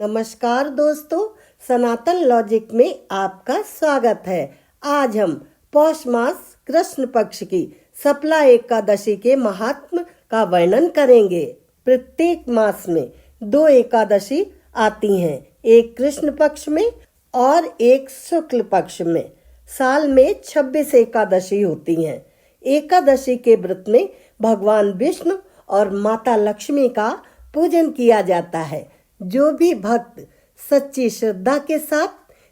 नमस्कार दोस्तों, सनातन लॉजिक में आपका स्वागत है। आज हम पौष मास कृष्ण पक्ष की सफला एकादशी के महात्म का वर्णन करेंगे। प्रत्येक मास में 2 एकादशी आती हैं, एक कृष्ण पक्ष में और एक शुक्ल पक्ष में। साल में 26 एकादशी होती हैं। एकादशी के व्रत में भगवान विष्णु और माता लक्ष्मी का पूजन किया जाता है। जो भी भक्त सच्ची श्रद्धा के साथ,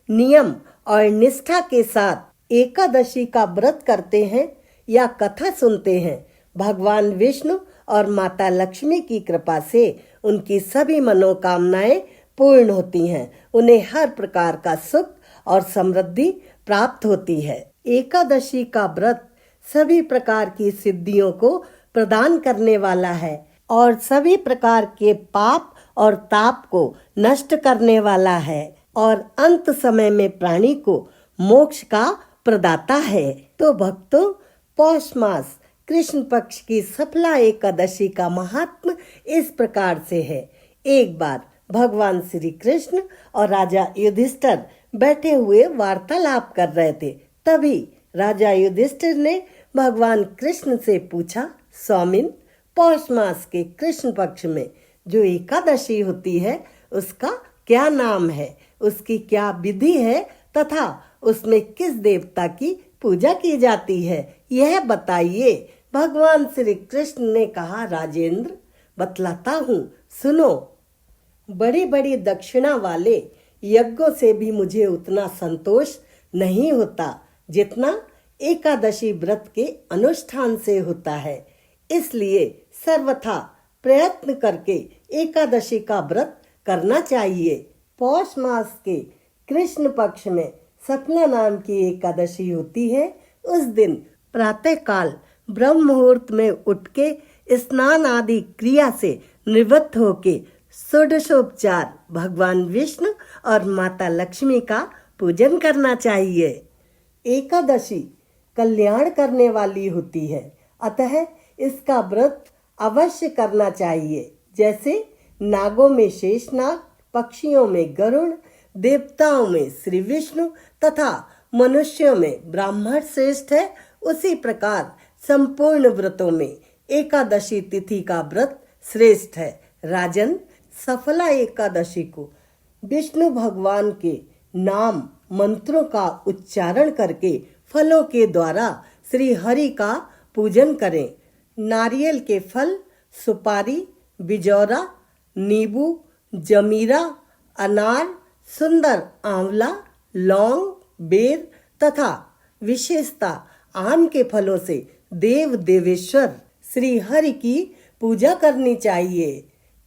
नियम और निष्ठा के साथ एकादशी का व्रत करते हैं या कथा सुनते हैं, भगवान विष्णु और माता लक्ष्मी की कृपा से उनकी सभी मनोकामनाएं पूर्ण होती हैं। उन्हें हर प्रकार का सुख और समृद्धि प्राप्त होती है। एकादशी का व्रत सभी प्रकार की सिद्धियों को प्रदान करने वाला है और सभी प्रकार के पाप और ताप को नष्ट करने वाला है और अंत समय में प्राणी को मोक्ष का प्रदाता है। तो भक्तों, पौष मास कृष्ण पक्ष की सफला एकादशी का महात्म इस प्रकार से है। एक बार भगवान श्री कृष्ण और राजा युधिष्ठिर बैठे हुए वार्तालाप कर रहे थे। तभी राजा युधिष्ठिर ने भगवान कृष्ण से पूछा, स्वामिन, पौष मास के कृष्ण पक्ष में जो एकादशी होती है उसका क्या नाम है, उसकी क्या विधि है तथा उसमें किस देवता की पूजा की जाती है, यह बताइए। भगवान श्री कृष्ण ने कहा, राजेंद्र, बतलाता हूँ, सुनो। बड़ी बड़ी दक्षिणा वाले यज्ञों से भी मुझे उतना संतोष नहीं होता जितना एकादशी व्रत के अनुष्ठान से होता है। इसलिए सर्वथा प्रयत्न करके एकादशी का व्रत करना चाहिए। पौष मास के कृष्ण पक्ष में सफला नाम की एकादशी होती है। उस दिन प्रातः काल ब्रह्म मुहूर्त में उठ के स्नान आदि क्रिया से निवृत्त होके षोडशोपचार भगवान विष्णु और माता लक्ष्मी का पूजन करना चाहिए। एकादशी कल्याण करने वाली होती है, अतः इसका व्रत अवश्य करना चाहिए। जैसे नागों में शेषनाग, पक्षियों में गरुड़, देवताओं में श्री विष्णु तथा मनुष्यों में ब्राह्मण श्रेष्ठ है, उसी प्रकार संपूर्ण व्रतों में एकादशी तिथि का व्रत श्रेष्ठ है। राजन, सफला एकादशी को विष्णु भगवान के नाम मंत्रों का उच्चारण करके फलों के द्वारा श्री हरि का पूजन करें। नारियल के फल, सुपारी, बिजौरा, नींबू, जमीरा, अनार, सुंदर आंवला, लौंग, बेर तथा विशेषता आम के फलों से देव देवेश्वर श्री हरि की पूजा करनी चाहिए।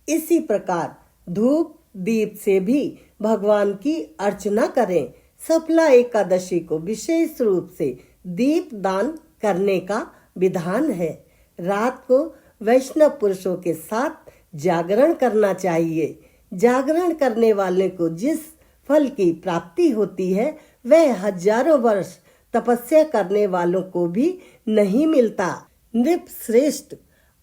इसी प्रकार धूप दीप से भी भगवान की अर्चना करें। सफला एकादशी को विशेष रूप से दीप दान करने का विधान है। रात को वैष्णव पुरुषों के साथ जागरण करना चाहिए। जागरण करने वाले को जिस फल की प्राप्ति होती है वह हजारों वर्ष तपस्या करने वालों को भी नहीं मिलता। नृप श्रेष्ठ,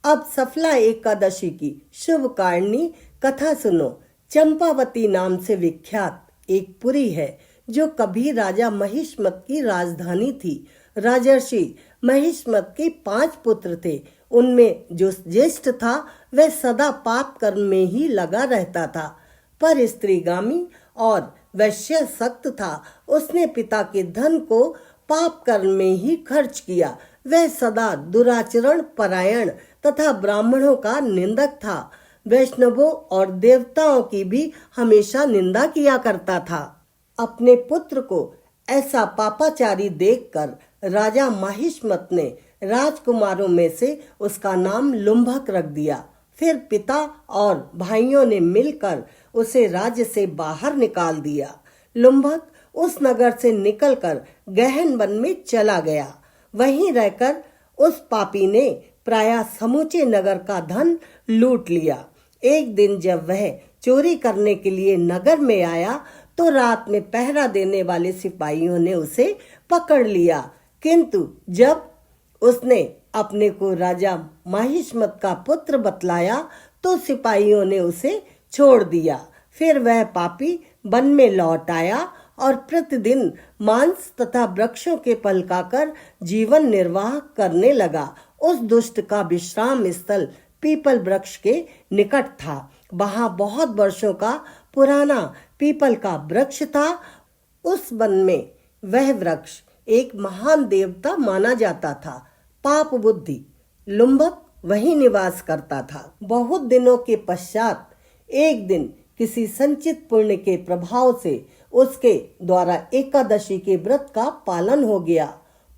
अब सफला एकादशी की शुभ कारिणी कथा सुनो। चंपावती नाम से विख्यात एक पुरी है जो कभी राजा महिष्मत की राजधानी थी। राजर्षि महिष्मत के 5 पुत्र थे। उनमें जो ज्येष्ठ था वह सदा पाप कर्म में ही लगा रहता था, पर स्त्रीगामी और वैश्यासक्त था। उसने पिता के धन को पाप कर्म में ही खर्च किया। वह सदा दुराचरण परायण तथा ब्राह्मणों का निंदक था। वैष्णवों और देवताओं की भी हमेशा निंदा किया करता था। अपने पुत्र को ऐसा पापाचारी देखकर राजा महिष्मत ने राजकुमारों में से उसका नाम लुम्भक रख दिया। फिर पिता और भाइयों ने मिलकर उसे राज्य से बाहर निकाल दिया। लुम्भक उस नगर से निकलकर गहन वन में चला गया। वहीं रहकर उस पापी ने प्रायः समूचे नगर का धन लूट लिया। एक दिन जब वह चोरी करने के लिए नगर में आया तो रात में पहरा देने वाले सिपाहियों ने उसे पकड़ लिया, किंतु जब उसने अपने को राजा महिष्मत का पुत्र बतलाया तो सिपाहियों ने उसे छोड़ दिया। फिर वह पापी वन में लौट आया और प्रतिदिन मांस तथा वृक्षों के फल खाकर जीवन निर्वाह करने लगा। उस दुष्ट का विश्राम स्थल पीपल वृक्ष के निकट था। वहां बहुत वर्षों का पुराना पीपल का वृक्ष था। उस वन में वह वृक्ष एक महान देवता माना जाता था। पाप बुद्धि लुम्बक वहीं निवास करता था। बहुत दिनों के पश्चात एक दिन किसी संचित पुण्य के प्रभाव से उसके द्वारा एकादशी के व्रत का पालन हो गया।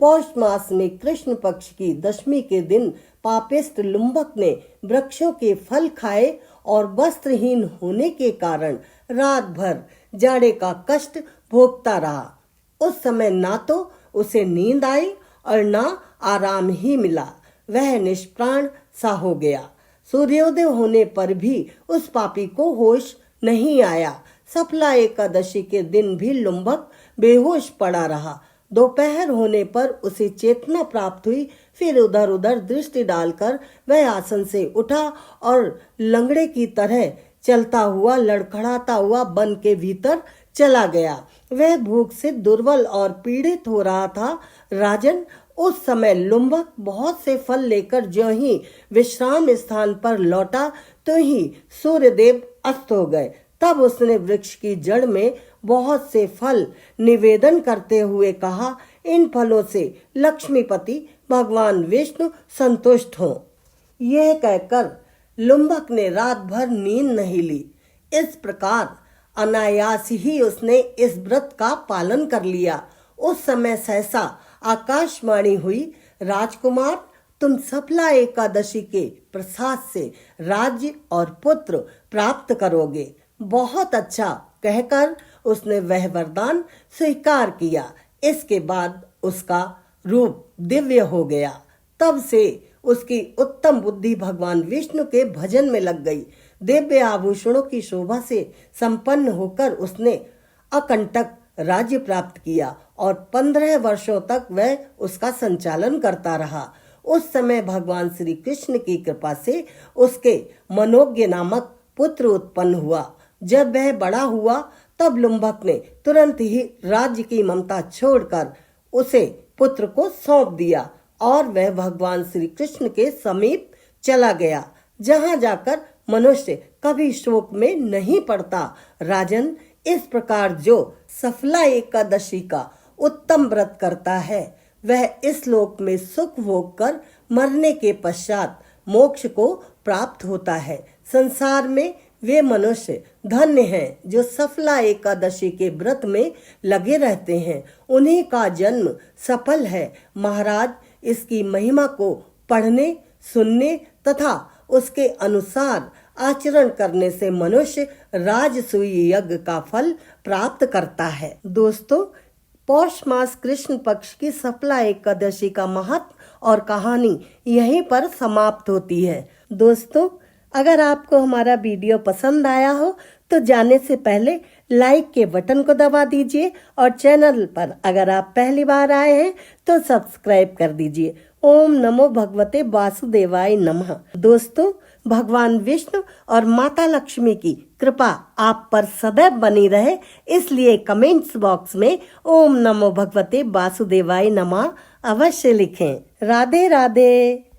पौष मास में कृष्ण पक्ष की दशमी के दिन पापिष्ट लुम्बक ने वृक्षों के फल खाए और वस्त्रहीन होने के कारण रात भर जाड़े का कष्ट भोगता रहा। उस समय ना तो उसे नींद आई और ना आराम ही मिला। वह निष्प्राण सा हो गया। सूर्योदय होने पर भी उस पापी को होश नहीं आया। सफला एकादशी के दिन भी लुम्बक बेहोश पड़ा रहा। दोपहर होने पर उसे चेतना प्राप्त हुई। फिर उधर उधर दृष्टि डालकर वह आसन से उठा और लंगड़े की तरह चलता हुआ लड़खड़ाता हुआ वन के भीतर चला गया। वह भूख से दुर्बल और पीड़ित हो रहा था। राजन, उस समय लुम्बक बहुत से फल लेकर ज्यों ही विश्राम स्थान पर लौटा तो ही सूर्यदेव अस्त हो गए। तब उसने वृक्ष की जड़ में बहुत से फल निवेदन करते हुए कहा, इन फलों से लक्ष्मीपति भगवान विष्णु संतुष्ट हों। यह कहकर लुम्बक ने रात भर नींद नहीं ली। इस प्रकार अनायास ही उसने इस व्रत का पालन कर लिया। उस समय सहसा आकाशवाणी हुई, राजकुमार, तुम सफला एकादशी के प्रसाद से राज्य और पुत्र प्राप्त करोगे। बहुत अच्छा कहकर उसने वह वरदान स्वीकार किया। इसके बाद उसका रूप दिव्य हो गया। तब से उसकी उत्तम बुद्धि भगवान विष्णु के भजन में लग गई। दिव्य आभूषणों की शोभा से संपन्न होकर उसने अकंटक राज्य प्राप्त किया और 15 वर्षों तक वह उसका संचालन करता रहा। उस समय भगवान श्री कृष्ण की कृपा से उसके मनोज्ञ नामक पुत्र उत्पन्न हुआ। जब वह बड़ा हुआ तब लुम्बक ने तुरंत ही राज्य की ममता छोड़कर उसे पुत्र को सौंप दिया और वह भगवान श्री कृष्ण के समीप चला गया, जहां जाकर मनुष्य कभी शोक में नहीं पड़ता। राजन, इस प्रकार जो सफला एकादशी का उत्तम व्रत करता है वह इस लोक में सुख भोग कर मरने के पश्चात मोक्ष को प्राप्त होता है। संसार में वे मनुष्य धन्य हैं जो सफला एकादशी के व्रत में लगे रहते हैं। उन्हीं का जन्म सफल है। महाराज, इसकी महिमा को पढ़ने, सुनने तथा उसके अनुसार आचरण करने से मनुष्य राजसूय यज्ञ का फल प्राप्त करता है। दोस्तों, पौष मास कृष्ण पक्ष की सफला एकादशी का महत्व और कहानी यहीं पर समाप्त होती है। दोस्तों, अगर आपको हमारा वीडियो पसंद आया हो तो जाने से पहले लाइक के बटन को दबा दीजिए और चैनल पर अगर आप पहली बार आए हैं तो सब्सक्राइब कर दीजिए। ओम नमो भगवते वासुदेवाय नमः। दोस्तों, भगवान विष्णु और माता लक्ष्मी की कृपा आप पर सदैव बनी रहे, इसलिए कमेंट्स बॉक्स में ओम नमो भगवते वासुदेवाय नमः अवश्य लिखें। राधे राधे।